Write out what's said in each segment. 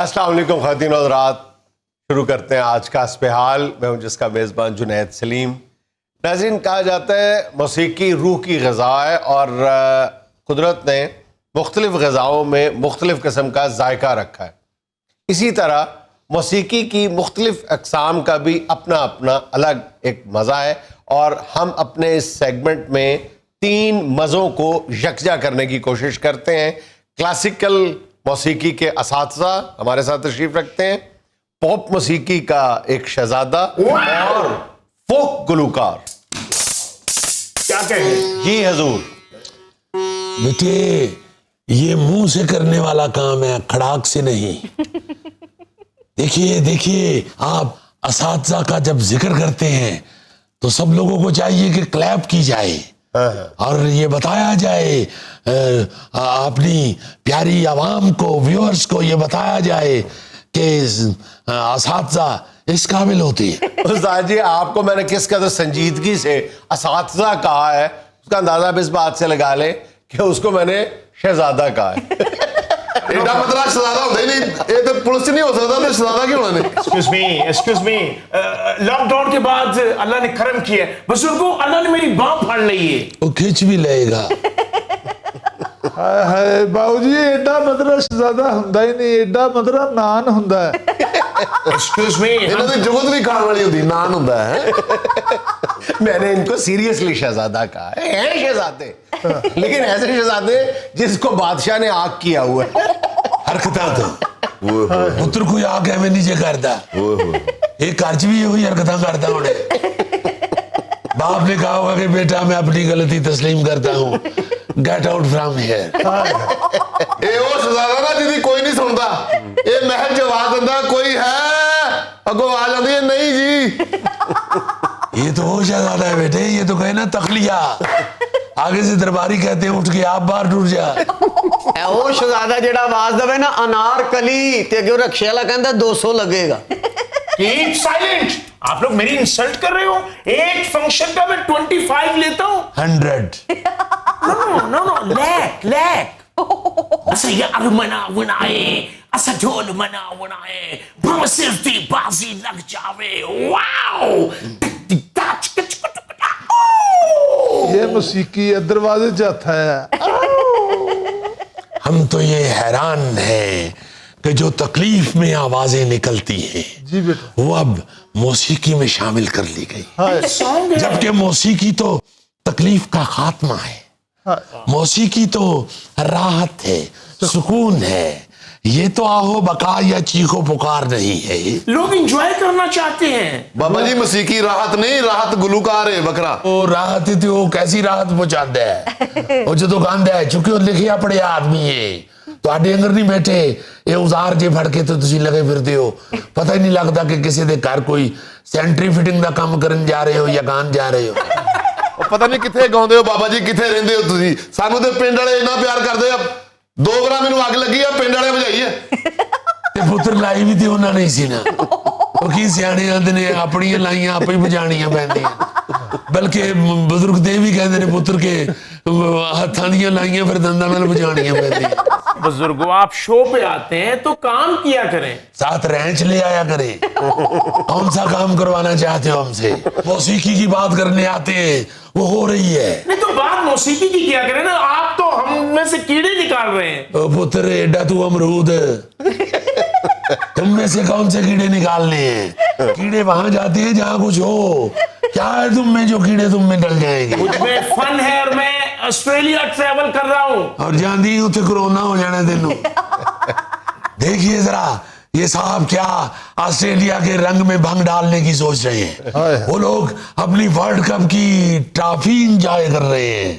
السلام علیکم خواتین و حضرات، شروع کرتے ہیں آج کا حسب حال۔ میں ہوں جس کا میزبان جنید سلیم۔ ناظرین، کہا جاتا ہے موسیقی روح کی غذا ہے، اور قدرت نے مختلف غذاؤں میں مختلف قسم کا ذائقہ رکھا ہے۔ اسی طرح موسیقی کی مختلف اقسام کا بھی اپنا اپنا الگ ایک مزہ ہے، اور ہم اپنے اس سیگمنٹ میں 3 مزوں کو یکجا کرنے کی کوشش کرتے ہیں۔ کلاسیکل موسیقی کے اساتذہ ہمارے ساتھ تشریف رکھتے ہیں، پاپ موسیقی کا ایک شہزادہ اور فوک گلوکار۔ کیا کہیں جی حضور۔ بیٹے، یہ منہ سے کرنے والا کام ہے، کھڑاک سے نہیں۔ دیکھیے آپ اساتذہ کا جب ذکر کرتے ہیں تو سب لوگوں کو چاہیے کہ کلیپ کی جائے اور یہ بتایا جائے، اپنی پیاری عوام کو، ویورز کو یہ بتایا جائے کہ اساتذہ اس قابل ہوتی ہے۔ استاد جی، آپ کو میں نے کس قدر سنجیدگی سے اساتذہ کہا ہے، اس کا اندازہ بھی اس بات سے لگا لیں کہ اس کو میں نے شہزادہ کہا ہے۔ ایڈا مطلب شہزادہ ہوتا ہی نہیں، یہ تو پولیس نہیں ہو سکتا، تو شہزادہ کیوں ہونا نہیں؟ ایکسکیوز می لاک ڈاؤن کے بعد اللہ نے کرم کیا ہے، بزرگوں اللہ نے میری باں پھاڑ لی ہے۔ وہ کھچ بھی لے گا۔ ہائے باؤ جی، ایڈا مدرا شہزادہ ہوندا ہی نہیں، ایڈا مدرا نان ہوندا ہے۔ ایکسکیوز می، انہوں نے جگت بھی کھان والی ہوتی، نان ہوتا ہے۔ میں نے ان کو سیریسلی شہزادہ کہا ہے، ہیں شہزادے، لیکن ایسے شہزادے جس کو بادشاہ نے آگ کیا ہوا ہے۔ حرکتاں تو پتر کوئی آ کے میں نیچے کرتا، ایک کارچ بھی ہوئی حرکتاں کرتا ہونے۔ باپ نے کہا ہوگا کہ بیٹا میں اپنی غلطی تسلیم کرتا ہوں، گیٹ آؤٹ فرام ہیئر۔ اے وہ شہزادہ نا جی کوئی نہیں سنتا، اے محل جواب دندا کوئی ہے، اگو آ جاتی ہے نہیں جی۔ یہ تو وہ شہزادہ ہے بیٹے، یہ تو کہے نا تخلیہ، آگے سے درباری کہتے ہیں اٹھ کے آپ باہر ٹوٹ جا۔ وہ شہزادہ جڑا آواز دے نا انار کلی تے اگے رکشے والا کہندا 200 لگے گا۔ کیپ سائلنٹ، آپ لوگ میری انسلٹ کر رہے ہو۔ ایک فنکشن کا میں 25 لیتا ہوں۔ 100 نو لیک اسا یار منا ونائے، اسا ڈھول منا ونائے، بھوسر دی بازی لگ جاوے۔ واو، یہ موسیقی دروازے چاہتا ہے۔ ہم تو یہ حیران ہیں کہ جو تکلیف میں آوازیں نکلتی ہیں جی بیٹا، وہ اب موسیقی میں شامل کر لی گئی، ہائے جبکہ موسیقی تو تکلیف کا خاتمہ ہے، موسیقی تو راحت ہے، سکون ہے۔ یہ تو آہو بقا یا چیخو پکار نہیں ہے۔ لوگ انجوائے کرنا چاہتے ہیں۔ بابا جی موسیقی راحت نہیں، راحت گلوکار ہے بکرا۔ وہ راحت تھی، وہ کیسی راحت پہنچاتا ہے؟ وہ جو دکان ہے چونکہ وہ لکھیا پڑے آدمی ہے تو آڈے انگر نہیں بیٹھے، یہ اوزار جے پھڑ کے تو تسی لگے پھرتے ہو، پتہ ہی نہیں لگتا کہ کسی دے گھر کوئی سینٹری فٹنگ دا کام کرن جا رہے ہو یا گان جا رہے ہو۔ پتہ نہیں کتنے گاؤندے ہو بابا جی، کتنے رہندے ہو تسی؟ سانو تے پنڈ والے اتنا پیار کردے، اب 2 گرا مینوں اگ لگی ہے، پنڈ والے بجائی ہے۔ تے پتر لائی بھی تے انہاں نہیں سی نا، وہ کی سیانے آندے نے اپنی لائیاں آپ ہی بجانیاں پہندیاں، بلکہ بزرگ دے بھی کہندے نے پتر کے ہتھاں دیاں لائیاں پھر دنداں نال بجانیاں پہندیاں۔ بزرگوں، آپ شو پہ آتے ہیں تو کام کیا کریں، ساتھ رینچ لے آیا کریں۔ کون سا کام کروانا چاہتے ہو ہم سے؟ موسیقی کی بات کرنے آتے ہیں، وہ ہو رہی ہے۔ نہیں تو بات موسیقی کی کیا کریں نا، آپ تو ہم میں سے کیڑے نکال رہے ہیں۔ او پتر ایڈا تو امرود، تم میں سے کون سے کیڑے نکالنے ہیں؟ کیڑے وہاں جاتے ہیں جہاں کچھ ہو، کیا ہے تم میں جو کیڑے تم میں ڈل جائیں گے؟ مجھ میں فن ہے اور میں آسٹریلیا ٹریول کر رہا ہوں۔ اور جان دی اتنے کرونا ہو جانا تینوں۔ دیکھیے ذرا یہ صاحب کیا آسٹریلیا کے رنگ میں بھنگ ڈالنے کی سوچ رہے ہیں۔ وہ لوگ اپنی ورلڈ کپ کی ٹرافی انجوائے کر رہے ہیں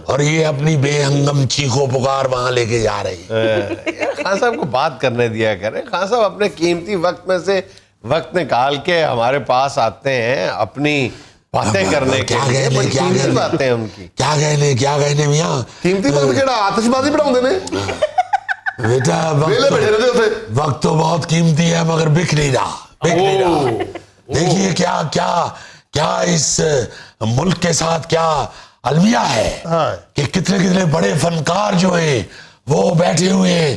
اور یہ اپنی بے ہنگم چیخو پکار وہاں لے کے جا رہے ہیں۔ خان صاحب کو بات کرنے دیا کریں۔ خان صاحب اپنے قیمتی وقت میں سے وقت نکال کے ہمارے پاس آتے ہیں اپنی باتیں کرنے کے لیے، بڑی قیمتی باتیں ہیں ان کی۔ کیا کہنے میاں؟ قیمتی وقت کیڑا آتش بازی پڑھاؤندے نے؟ بیٹا ویلے بیٹھے رہتے ہوتے۔ وقت تو بہت قیمتی ہے مگر بک نہیں رہا۔ دیکھیے کیا اس ملک کے ساتھ کیا المیہ ہے کہ کتنے بڑے فنکار جو ہیں وہ بیٹھے ہوئے ہیں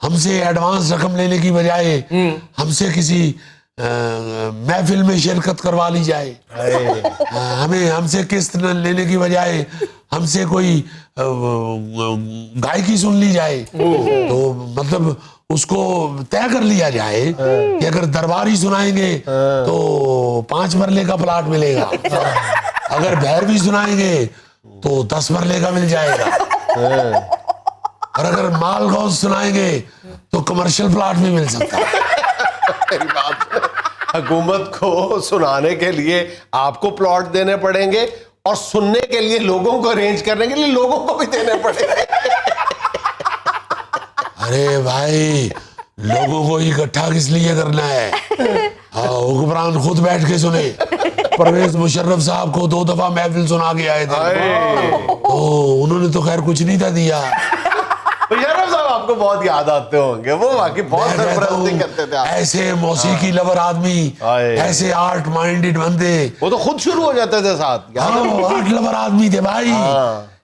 ہم سے ایڈوانس رقم لینے کی بجائے ہم سے کسی محفل میں شرکت کروا لی جائے, ہم سے قسط لینے کی بجائے ہم سے کوئی گائیکی سن لی جائے, تو مطلب اس کو طے کر لیا جائے کہ اگر درباری سنائیں گے تو 5 مرلے کا پلاٹ ملے گا, اگر بھیروی سنائیں گے تو 10 مرلے کا مل جائے گا, اور اگر مال غوث سنائیں گے تو کمرشل پلاٹ بھی مل سکتا ہے. حکومت کو سنانے کے لیے آپ کو پلاٹ دینے پڑیں گے اور سننے کے لیے لوگوں کو ارینج کرنے کے لیے لوگوں کو بھی دینے پڑیں گے. ارے بھائی, لوگوں کو اکٹھا کس لیے کرنا ہے؟ حکمران خود بیٹھ کے سنے. پرویز مشرف صاحب کو 2 دفعہ محفل سنا کے آئے تھے, تو انہوں نے تو خیر کچھ نہیں تھا دیا. مشرف صاحب آپ کو بہت یاد آتے ہوں گے, وہ واقعی بہت سرپرستی کرتے تھے. ایسے موسیقی لور آدمی, ایسے آرٹ مائنڈڈ بندے, وہ تو خود شروع ہو جاتے تھے ساتھ. آرٹ لور آدمی تھے بھائی.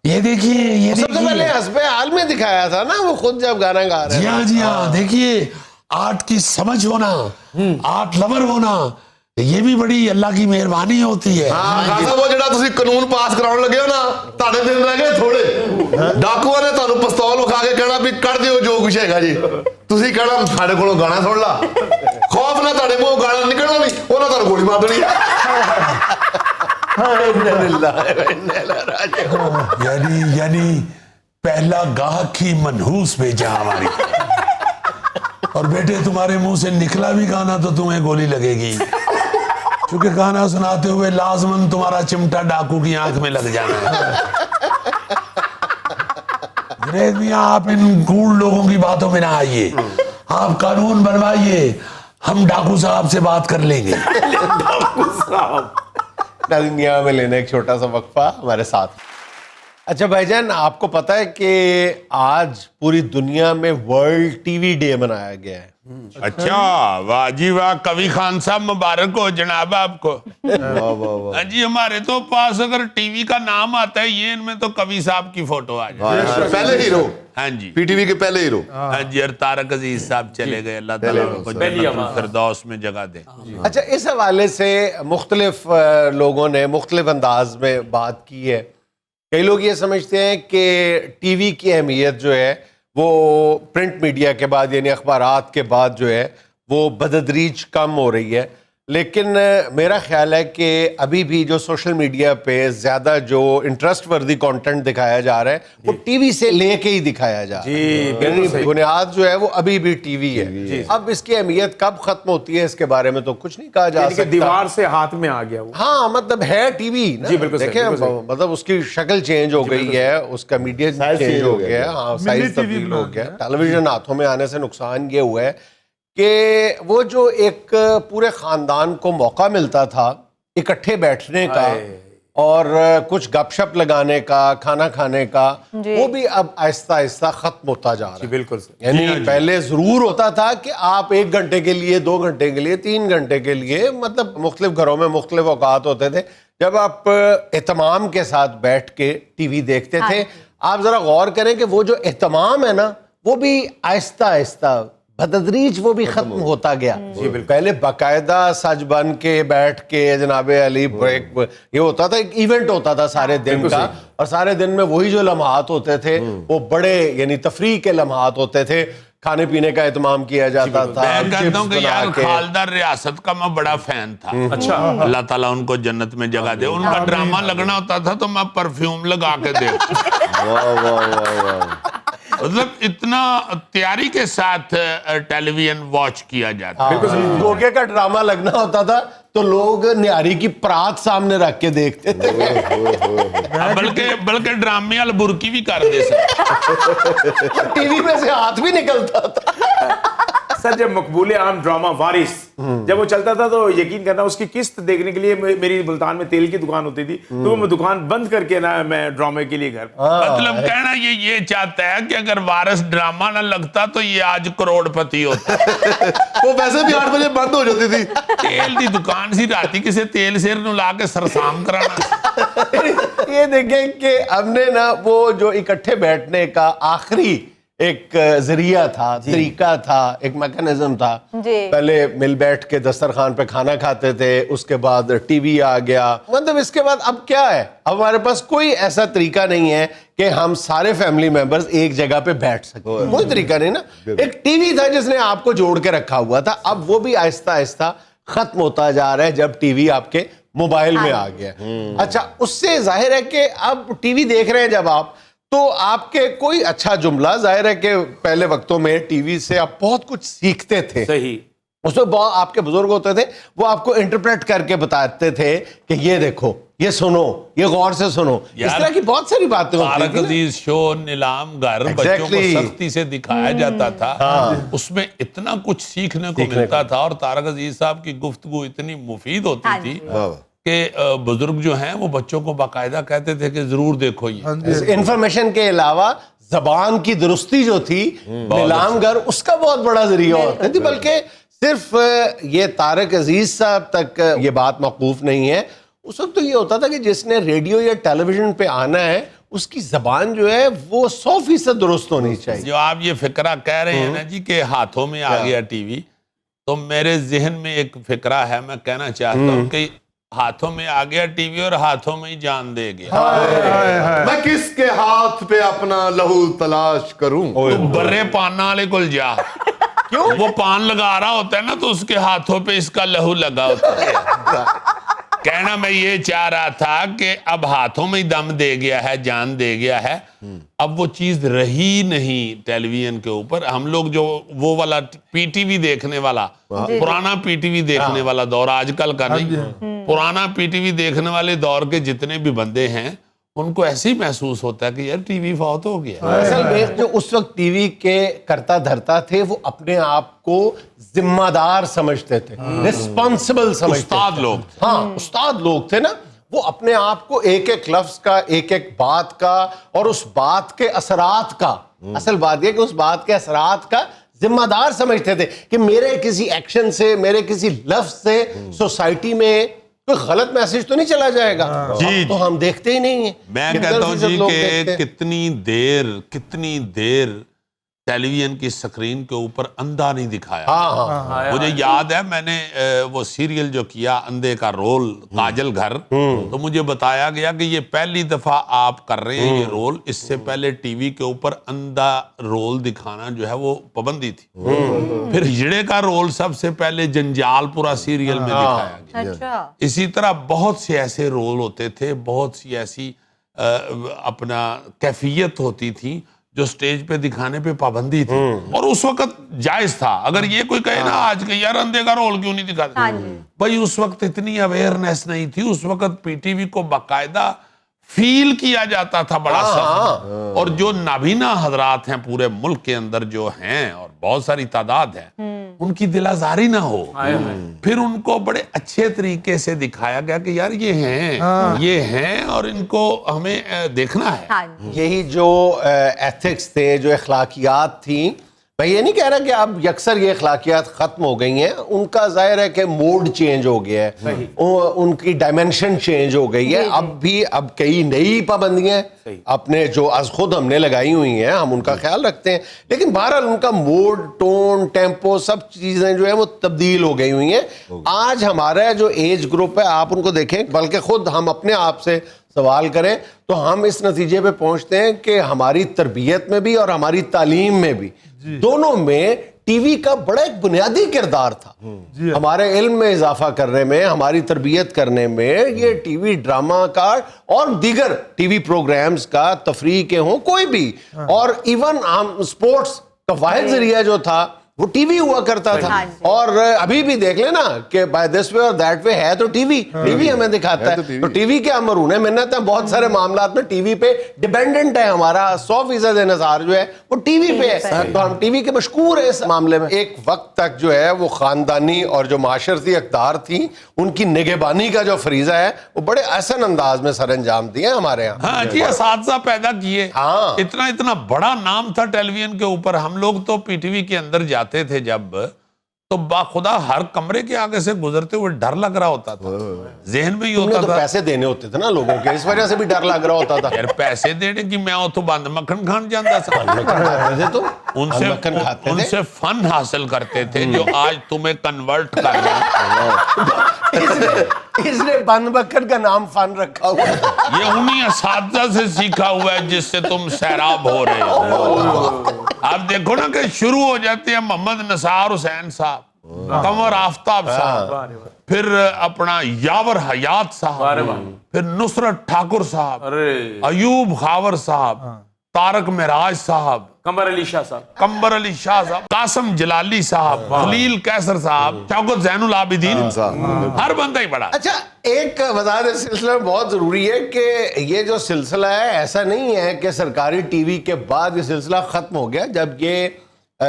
یہ دیکھیے, سب سے پہلے حسب حال میں دکھایا تھا نا وہ خود جب گانا گا رہے. جی ہاں, دیکھیے آرٹ کی سمجھ ہونا, آرٹ لور ہونا, یہ بھی بڑی اللہ کی مہربانی ہوتی ہے. وہ جڑا تسی قانون پاس کراؤن لگے ہو نا, تاڑے دن رہ گئے تھوڑے. ڈاکوਆਂ نے تانوں پستول اٹھا کے کہنا بھی کر دیو جو کچھ ہے گا جی, تسی کہنا ساڈے کولوں گانا سن لا, خوف نہ تاڑے منہوں گانا نکلنا نہیں, انہاں تانوں گولی مار دینی. یعنی پہلا گاہک ہی منحوس بھیجا ہماری, اور بیٹے تمہارے منہ سے نکلا بھی گانا تو تمہیں گولی لگے گی, کیونکہ گانا سناتے ہوئے لازماً تمہارا چمٹا ڈاکو کی آنکھ میں لگ جانا ہے. جنید میاں, آپ ان گول لوگوں کی باتوں میں نہ آئیے, آپ قانون بنوائیے, ہم ڈاکو صاحب سے بات کر لیں گے. ناظرین, یہاں میں لینا ایک چھوٹا سا وقفہ ہمارے ساتھ. اچھا بھائی جان, آپ کو پتا ہے کہ آج پوری دنیا میں ورلڈ ٹی وی ڈے منایا گیا ہے. اچھا, واہ جی واہ, کبھی خان صاحب مبارک ہو جناب آپ کو. ہاں جی, ہمارے تو پاس اگر ٹی وی کا نام آتا ہے یہ ان میں تو کبھی صاحب کی فوٹو آ جائے. پہلے ہیرو, ہاں جی, پی ٹی وی کے پہلے ہیرو. ہاں جی, اور طارق عزیز صاحب چلے گئے, اللہ تعالیٰ ان کو جنت الفردوس میں جگہ دے. اچھا, اس حوالے سے مختلف لوگوں نے مختلف انداز میں بات کی ہے. کئی لوگ یہ سمجھتے ہیں کہ ٹی وی کی اہمیت جو ہے وہ پرنٹ میڈیا کے بعد یعنی اخبارات کے بعد جو ہے وہ بتدریج کم ہو رہی ہے, لیکن میرا خیال ہے کہ ابھی بھی جو سوشل میڈیا پہ زیادہ جو انٹرسٹ وردی کانٹینٹ دکھایا جا رہا ہے وہ ٹی وی سے لے کے ہی دکھایا جا رہا ہے. یعنی بنیاد جو ہے وہ ابھی بھی ٹی وی ہے. اب اس کی اہمیت کب ختم ہوتی ہے اس کے بارے میں تو کچھ نہیں کہا جا سکتا. دیوار سے ہاتھ میں آ گیا وہ. ہاں, مطلب ہے ٹی وی نا, دیکھیں مطلب اس کی شکل چینج ہو گئی ہے, اس کا میڈیا چینج ہو گیا ہے, ہاں سائز تبدیل ہو گیا. ٹیلی ویژن ہاتھوں میں آنے سے نقصان یہ ہوا ہے کہ وہ جو ایک پورے خاندان کو موقع ملتا تھا اکٹھے بیٹھنے کا اور کچھ گپ شپ لگانے کا, کھانا کھانے کا, وہ بھی اب آہستہ آہستہ ختم ہوتا جا رہا ہے. بالکل, یعنی پہلے ضرور ہوتا تھا کہ آپ 1 گھنٹے کے لیے, 2 گھنٹے کے لیے, 3 گھنٹے کے لیے, مطلب مختلف گھروں میں مختلف اوقات ہوتے تھے جب آپ اہتمام کے ساتھ بیٹھ کے ٹی وی دیکھتے تھے. آپ ذرا غور کریں کہ وہ جو اہتمام ہے نا وہ بھی آہستہ آہستہ بتدریج وہ بھی ختم ہوتا گیا. پہلے باقاعدہ سج بن کے بیٹھ کے جناب علی بریک یہ ہوتا تھا, ایک ایونٹ ہوتا تھا سارے دن کا, اور سارے دن میں وہی جو لمحات ہوتے تھے وہ بڑے یعنی تفریح کے لمحات ہوتے تھے. کھانے پینے کا اہتمام کیا جاتا تھا. میں کہتا ہوں کہ یار خالدار ریاست کا میں بڑا فین تھا. اچھا, اللہ تعالیٰ ان کو جنت میں جگہ دے. ان کا ڈرامہ لگنا ہوتا تھا تو میں پرفیوم لگا کے مطلب اتنا تیاری کے ساتھ ٹیلی ویژن واچ کیا جاتا. گوگے کا ڈرامہ لگنا ہوتا تھا تو لوگ نیاری کی پرات سامنے رکھ کے دیکھتے تھے. بلکہ ڈرامے وال برکی بھی کر دے سکتے, ٹی وی میں سے ہاتھ بھی نکلتا تھا. سر جب مقبول عام ڈرامہ وارث جب وہ چلتا تھا تو یقین کرنا اس کی قسط دیکھنے کے لیے میری ملتان میں تیل کی دکان ہوتی تھی تو میں دکان بند کر کے نا میں ڈرامے کے لیے گھر. مطلب کہنا یہ چاہتا ہے کہ اگر وارث ڈرامہ نہ لگتا تو یہ آج کروڑ پتی ہوتا. وہ ویسے بھی 8 بجے بند ہو جاتی تھی. تیل دی دکان سی راتی کسے تیل سیر نو لا کے سرسام کرانا. یہ دیکھیں کہ ہم نے نا وہ جو اکٹھے بیٹھنے کا آخری ایک ذریعہ تھا, طریقہ تھا, ایک میکانزم تھا. پہلے مل بیٹھ کے دسترخوان پہ کھانا کھاتے تھے, اس کے بعد ٹی وی آ گیا. مطلب اس کے بعد اب کیا ہے, اب ہمارے پاس کوئی ایسا طریقہ نہیں ہے کہ ہم سارے فیملی ممبرز ایک جگہ پہ بیٹھ سکیں. کوئی طریقہ نہیں نا. ایک ٹی وی تھا جس نے آپ کو جوڑ کے رکھا ہوا تھا. اب وہ بھی آہستہ آہستہ ختم ہوتا جا رہا ہے جب ٹی وی آپ کے موبائل میں آ گیا. اچھا, اس سے ظاہر ہے کہ اب ٹی وی دیکھ رہے ہیں جب آپ, تو آپ کے کوئی اچھا جملہ, ظاہر ہے کہ پہلے وقتوں میں ٹی وی سے آپ بہت کچھ سیکھتے تھے. صحیح. اس میں بہت آپ کے بزرگ ہوتے تھے, وہ آپ کو انٹرپریٹ کر کے بتاتے تھے کہ یہ دیکھو, یہ سنو, یہ غور سے سنو. اس طرح کی بہت ساری باتیں ہوتی طارق تھیں. عزیز شو نیلام گھر بچوں کو سختی سے دکھایا جاتا تھا, اس میں اتنا کچھ سیکھنے کو ملتا تھا, اور طارق عزیز صاحب کی گفتگو اتنی مفید ہوتی تھی کہ بزرگ جو ہیں وہ بچوں کو باقاعدہ کہتے تھے کہ ضرور دیکھو یہ. انفارمیشن کے علاوہ زبان کی درستی جو تھی, نیلام گھر اس کا بہت بڑا ذریعہ ہوتا تھی. بلکہ صرف یہ طارق عزیز صاحب تک یہ بات موقوف نہیں ہے. اس وقت تو یہ ہوتا تھا کہ جس نے ریڈیو یا ٹیلی ویژن پہ آنا ہے, اس کی زبان جو ہے وہ 100% درست ہونی چاہیے. جو آپ یہ فقرہ کہہ رہے ہیں نا جی کہ ہاتھوں میں آ گیا ٹی وی, تو میرے ذہن میں ایک فقرہ ہے, میں کہنا چاہتا ہوں کہ ہاتھوں میں آ گیا ٹی وی اور ہاتھوں میں ہی جان دے گیا. میں کس کے ہاتھ پہ اپنا لہو تلاش کروں؟ تو برے پاننا والے کل جا. کیوں؟ وہ پان لگا رہا ہوتا ہے نا, تو اس کے ہاتھوں پہ اس کا لہو لگا ہوتا ہے. کہنا میں یہ چاہ رہا تھا کہ اب ہاتھوں میں ہی دم دے گیا ہے, جان دے گیا ہے. اب وہ چیز رہی نہیں ٹیلی ویژن کے اوپر. ہم لوگ جو وہ والا پی ٹی وی دیکھنے والا, پرانا پی ٹی وی دیکھنے والا دور, آج کل کا نہیں, پرانا پی ٹی وی دیکھنے والے دور کے جتنے بھی بندے ہیں, ان کو ایسے ہی محسوس ہوتا ہے کہ یار ٹی وی فوت ہو گیا. اصل میں جو اس وقت ٹی وی کے کرتا دھرتا تھے, وہ اپنے آپ کو ذمہ دار سمجھتے تھے, رسپانسبل سمجھتے تھے. استاد لوگ تھے. ہاں, استاد لوگ تھے نا. وہ اپنے آپ کو ایک ایک لفظ کا, ایک ایک بات کا, اور اس بات کے اثرات کا, اصل بات یہ کہ اس بات کے اثرات کا ذمہ دار سمجھتے تھے کہ میرے کسی ایکشن سے, میرے کسی لفظ سے سوسائٹی میں کوئی غلط میسج تو نہیں چلا جائے گا. تو ہم دیکھتے ہی نہیں ہیں. میں کہتا ہوں جی کہ کتنی دیر ٹیلی ویژن کی سکرین کے اوپر اندھا نہیں دکھایا. مجھے یاد ہے میں نے وہ سیریل جو کیا اندھے کا رول, کاجل گھر, تو مجھے بتایا گیا کہ یہ پہلی دفعہ آپ کر رہے ہیں یہ رول. اس سے پہلے ٹی وی کے اوپر اندھا رول دکھانا جو ہے وہ پابندی تھی. پھر ہجڑے کا رول سب سے پہلے جنجال پورا سیریل میں دکھایا گیا. اسی طرح بہت سے ایسے رول ہوتے تھے, بہت سی ایسی اپنا کیفیت ہوتی تھی جو سٹیج پہ دکھانے پہ پابندی تھی, اور اس وقت جائز تھا. اگر یہ کوئی کہے نا آج کہ یار اندھے کا رول کیوں نہیں دکھاتے, بھائی اس وقت اتنی اویئرنیس نہیں تھی. اس وقت پی ٹی وی کو باقاعدہ فیل کیا جاتا تھا بڑا سخت. اور جو نابینا حضرات ہیں پورے ملک کے اندر جو ہیں, اور بہت ساری تعداد ہے, ان کی دل آزاری نہ ہو. پھر ان کو بڑے اچھے طریقے سے دکھایا گیا کہ یار یہ ہیں اور ان کو ہمیں دیکھنا ہے. یہی جو ایتھکس تھے, جو اخلاقیات تھیں, میں یہ نہیں کہہ رہا کہ اب یکسر یہ اخلاقیات ختم ہو گئی ہیں. ان کا ظاہر ہے کہ موڈ چینج ہو گیا ہے, ان کی ڈائمنشن چینج ہو گئی ہے. اب کئی نئی پابندیاں اپنے جو از خود ہم نے لگائی ہوئی ہیں, ہم ان کا خیال رکھتے ہیں. لیکن بہرحال ان کا موڈ, ٹون, ٹیمپو, سب چیزیں جو ہیں وہ تبدیل ہو گئی ہوئی ہیں. آج ہمارا جو ایج گروپ ہے, آپ ان کو دیکھیں, بلکہ خود ہم اپنے آپ سے سوال کریں تو ہم اس نتیجے پہ پہنچتے ہیں کہ ہماری تربیت میں بھی اور ہماری تعلیم میں بھی, دونوں میں ٹی وی کا بڑا ایک بنیادی کردار تھا. ہمارے علم میں اضافہ کرنے میں, ہماری تربیت کرنے میں یہ ٹی وی ڈرامہ کا اور دیگر ٹی وی پروگرامز کا, تفریح کے ہوں کوئی بھی, اور ایون ہم اسپورٹس کا واحد ذریعہ جو تھا وہ ٹی وی ہوا کرتا تھا. اور ابھی بھی دیکھ لینا کہ بائی دس وے اور دیٹ وے ہے تو ٹی وی ہمیں دکھاتا ہے. تو ٹی وی کے ہم مرہون منت ہیں, بہت سارے معاملات میں ٹی وی پہ ڈیپینڈنٹ ہے. ہمارا 100% انحصار جو ہے وہ ٹی وی پہ ہے, تو ہم ٹی وی کے مشکور ہیں اس معاملے میں. ایک وقت تک جو ہے وہ خاندانی اور جو معاشرتی اقدار تھیں, ان کی نگہبانی کا جو فریضہ ہے وہ بڑے احسن انداز میں سر انجام دیے ہمارے یہاں. ہاں جی, اساتذہ پیدا کیے. اتنا بڑا نام تھا ٹیلی ویژن کے اوپر. ہم لوگ تو پی ٹی وی کے اندر جاتے تھے جب, تو باخدا ہر کمرے کے آگے سے گزرتے ہوئے ڈر لگ رہا ہوتا تھا, ذہن میں ہی ہوتا تو تھا پیسے دینے ہوتے تھے نا لوگوں کے, اس وجہ سے بھی ڈر لگ رہا ہوتا تھا. یار پیسے دینے کی میں تو بند مکھن کھان جاتا تھا, تو ان سے فن حاصل کرتے تھے جو آج تمہیں کنورٹ کر رہا. اس نے بند مکھن کا نام فن رکھا ہوا ہے. یہ انہی اساتذہ سے سیکھا ہوا ہے جس سے تم سیراب ہو رہے ہو. آپ دیکھو نا کہ شروع ہو جاتے ہیں محمد نثار حسین صاحب, قمر آفتاب صاحب, پھر اپنا یاور حیات صاحب, پھر نصرت ٹھاکر صاحب, ایوب خاور صاحب, طارق معراج صاحب, قمر علی شاہ صاحب, کمبر علی شاہ صاحب, قاسم جلالی صاحب, خلیل کیسر صاحب, شوکت زین العابدین, ہر بندہ ہی بڑا. اچھا, ایک وضاحت سلسلہ میں بہت ضروری ہے کہ یہ جو سلسلہ ہے ایسا نہیں ہے کہ سرکاری ٹی وی کے بعد یہ سلسلہ ختم ہو گیا. جب یہ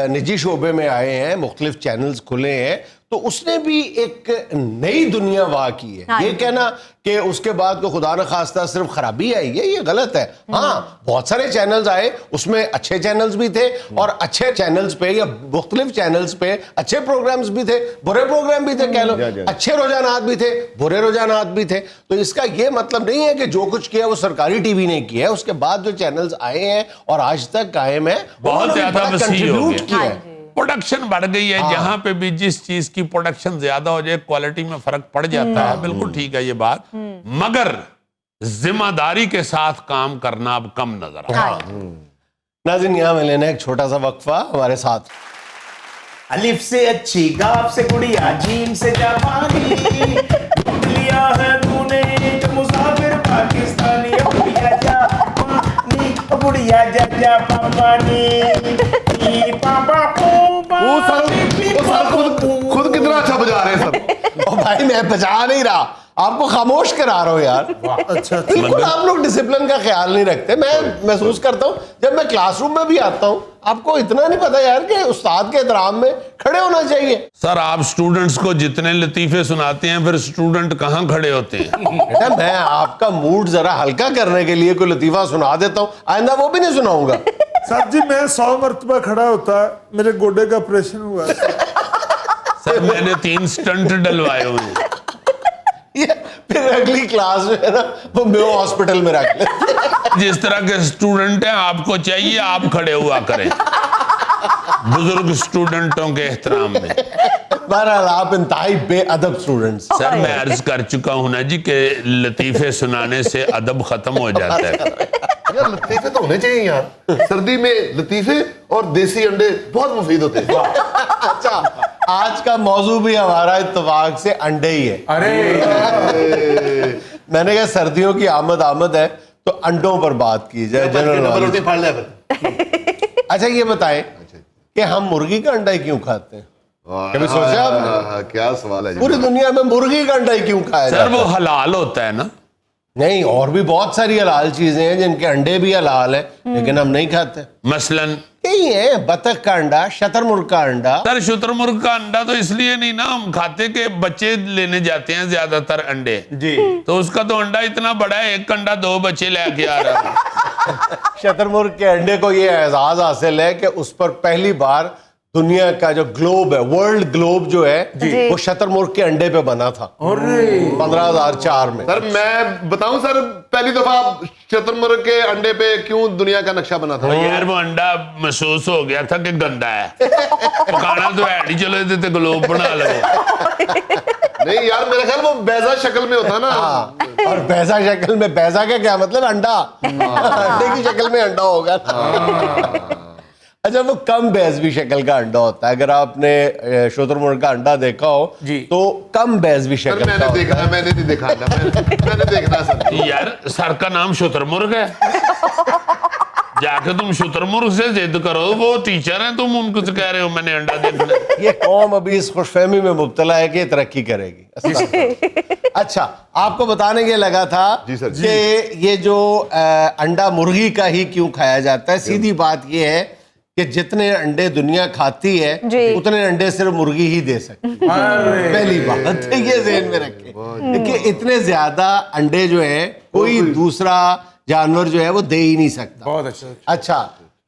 نجی شعبے میں آئے ہیں, مختلف چینلز کھلے ہیں, تو اس نے بھی ایک نئی دنیا واہ کی ہے. یہ کہنا کہ اس کے بعد کو خدا نخواستہ صرف خرابی آئی ہے, یہ غلط ہے. ہاں, بہت سارے چینلز آئے, اس میں اچھے چینلز بھی تھے, اور اچھے چینلز پہ یا مختلف چینلز پہ اچھے پروگرامز بھی تھے, برے پروگرام بھی تھے, کہہ لو اچھے رجحانات بھی تھے, برے رجحانات بھی تھے. تو اس کا یہ مطلب نہیں ہے کہ جو کچھ کیا وہ سرکاری ٹی وی نے کیا ہے. اس کے بعد جو چینلز آئے ہیں اور آج تک قائم ہیں, بہت زیادہ وسیع ہو کنٹریبیوٹ کیا ہے. پروڈکشن بڑھ گئی ہے, جہاں پہ بھی جس چیز کی پروڈکشن زیادہ ہو جائے کوالٹی میں فرق پڑ جاتا ہے. بالکل ٹھیک ہے یہ بات, مگر ذمہ داری کے ساتھ کام کرنا اب کم نظر آتا ہے. ناظرین, یہاں میں لینا ایک چھوٹا سا وقفہ ہمارے ساتھ. الف سے اچھی, گاف سے گڑیا, جیم سے جاپانی, ڈھونڈ لیا ہے تو نے ایک مسافر پاکستانی. گڑیا جاپانی, گڑیا جا پاپانی, وہ سر خود کتنا اچھا بجا رہے ہیں سر. او بھائی, میں بجا نہیں رہا, آپ کو خاموش کرا رہا ہوں یار. اچھا بالکل آپ لوگ ڈسپلن کا خیال نہیں رکھتے. میں محسوس کرتا ہوں جب میں کلاس روم میں بھی آتا ہوں, آپ کو اتنا نہیں پتا یار کہ استاد کے احترام میں کھڑے ہونا چاہیے. سر آپ سٹوڈنٹس کو جتنے لطیفے سناتے ہیں, پھر سٹوڈنٹ کہاں کھڑے ہوتے ہیں؟ بیٹا, میں آپ کا موڈ ذرا ہلکا کرنے کے لیے کوئی لطیفہ سنا دیتا ہوں, آئندہ وہ بھی نہیں سناؤں گا. سر جی, میں 100 مرتبہ کھڑا ہوتا ہے, میرے گوڈے کا آپریشن ہوا ہے. سر میں نے 3 سٹنٹ ڈلوائے ہوئے ہیں. پھر اگلی کلاس میں نا وہ میو ہاسپٹل میں رکھ لیں. جس طرح کے سٹوڈنٹ ہیں آپ کو چاہیے آپ کھڑے ہوا کریں بزرگ سٹوڈنٹوں کے احترام میں. بہرحال آپ انتہائی بے ادب سٹوڈنٹس. سر میں عرض کر چکا ہوں نا جی کہ لطیفے سنانے سے ادب ختم ہو جاتا ہے. یار لطیفے تو ہونے چاہیے یار, سردی میں لطیفے اور دیسی انڈے بہت مفید ہوتے ہیں. اچھا, آج کا موضوع بھی ہمارا اتفاق سے انڈے ہی ہے. میں نے کہا سردیوں کی آمد ہے تو انڈوں پر بات کی جائے. روٹی پھاڑ لے پھر. اچھا یہ بتائیں کہ ہم مرغی کا انڈا ہی کیوں کھاتے ہیں؟ کبھی سوچا آپ نے؟ کیا سوال ہے جی. پوری دنیا میں مرغی کا انڈا ہی کیوں کھایا سر جاتا ہے؟ وہ حلال ہوتا ہے نا. نہیں, اور بھی بہت ساری حلال چیزیں ہیں جن کے انڈے بھی حلال ہیں, لیکن ہم نہیں کھاتے. مثلاً یہی ہے بطخ کا انڈا, شتر مرغ کا انڈا. سر شتر مرغ کا انڈا تو اس لیے نہیں نا ہم کھاتے کہ بچے لینے جاتے ہیں زیادہ تر انڈے جی, تو اس کا تو انڈا اتنا بڑا ہے, ایک انڈا 2 بچے لے کے آ رہا ہے. شتر مرغ کے انڈے کو یہ اعزاز حاصل ہے کہ اس پر پہلی بار دنیا کا جو گلوب ہے, ورلڈ گلوب جو ہے, وہ شتر مرغ کے انڈے پہ بنا تھا 15,004 میں. سر میں بتاؤں سر, پہلی دفعہ شتر مرغ کے انڈے پہ کیوں دنیا کا نقشہ بنا تھا. یار وہ انڈا محسوس ہو گیا تھا کہ گندا ہے, پکانا تو ہے نہیں, چلو دیتے گلوب بنا لو. نہیں یار, میرا خیال وہ بیضا شکل میں ہوتا نا. اور بیضا شکل میں, بیضا کا کیا مطلب؟ انڈا. انڈے کی شکل میں انڈا ہوگا. اچھا, وہ کم بیضوی شکل کا انڈا ہوتا ہے. اگر آپ نے شتر مرغ کا انڈا دیکھا ہو تو کم بیضوی شکل کا. میں نے دیکھا ہے, میں نے نہیں دیکھا, میں نے دیکھنا سر. یار سر کا نام شتر مرغ ہے, جا کے تم شتر مرغ سے ضد کرو, وہ ٹیچر ہیں, تم ان کو کہہ رہے ہو میں نے انڈا دیکھنا. یہ قوم ابھی اس خوش فہمی میں مبتلا ہے کہ یہ ترقی کرے گی. اچھا, آپ کو بتانے کے لگا تھا کہ یہ جو انڈا مرغی کا ہی کیوں کھایا جاتا ہے. سیدھی بات یہ ہے کہ جتنے انڈے دنیا کھاتی ہے اتنے انڈے صرف مرغی ہی دے سکتی. پہلی بات یہ ذہن میں رکھیں کہ اتنے زیادہ انڈے جو ہیں کوئی دوسرا جانور جو ہے وہ دے ہی نہیں سکتا. بہت اچھا. اچھا,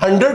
100